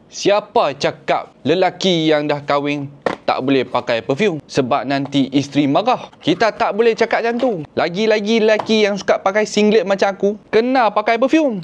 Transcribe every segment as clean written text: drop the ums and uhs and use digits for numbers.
Siapa cakap lelaki yang dah kahwin tak boleh pakai perfume sebab nanti isteri marah? Kita tak boleh cakap macam tu. Lagi-lagi lelaki yang suka pakai singlet macam aku kena pakai perfume.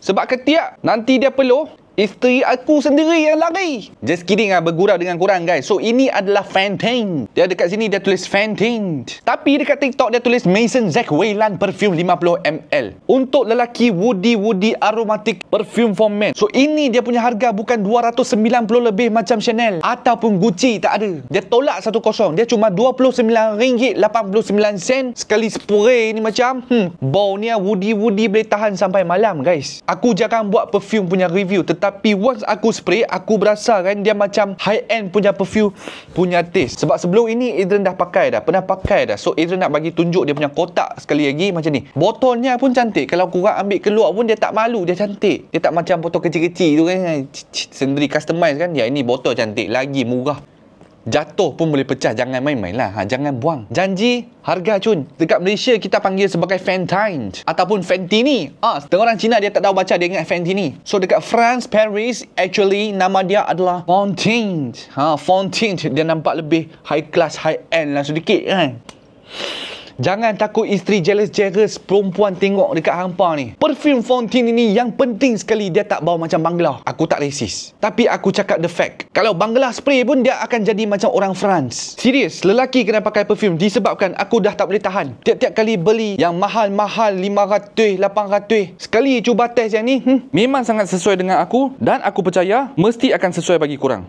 Sebab ketiak nanti dia peluh, isteri aku sendiri yang lari. Just kidding lah, bergurau dengan korang guys. So ini adalah Fenty. Dia dekat sini dia tulis Fenty, tapi dekat TikTok dia tulis Maison Zac Wayland Perfume 50ml. Untuk lelaki, Woody Aromatic Perfume for Men. So ini dia punya harga bukan 290 lebih macam Chanel ataupun Gucci, tak ada. Dia tolak 10. Dia cuma RM29.89 sekali spray ni macam bau ni Woody boleh tahan sampai malam guys. Aku jarang buat perfume punya review, tapi once aku spray, aku berasa kan dia macam high-end punya perfume punya taste. Sebab sebelum ini Adrian dah pakai dah, pernah pakai dah. So Adrian nak bagi tunjuk dia punya kotak sekali lagi macam ni. Botolnya pun cantik. Kalau korang ambil keluar pun dia tak malu, dia cantik. Dia tak macam botol kecil-kecil tu kan, sendiri customize kan. Ya, ini botol cantik, lagi murah. Jatuh pun boleh pecah, jangan main-main lah. Jangan buang. Janji harga cun. Dekat Malaysia kita panggil sebagai Fenty ataupun Fenty. Setengah orang Cina dia tak tahu baca, dia ingat Fenty. So dekat France, Paris, actually nama dia adalah Fenty. Fenty dia nampak lebih high class, high end lah sedikit kan. Jangan takut isteri jealous perempuan tengok dekat hampa ni. Perfume Fenty ini yang penting sekali, dia tak bau macam Bangla. Aku tak racist, tapi aku cakap the fact. Kalau Bangla spray pun dia akan jadi macam orang France. Serius, lelaki kena pakai perfume disebabkan aku dah tak boleh tahan. Tiap-tiap kali beli yang mahal-mahal 500, 800. Sekali cuba test yang ni, memang sangat sesuai dengan aku dan aku percaya mesti akan sesuai bagi korang.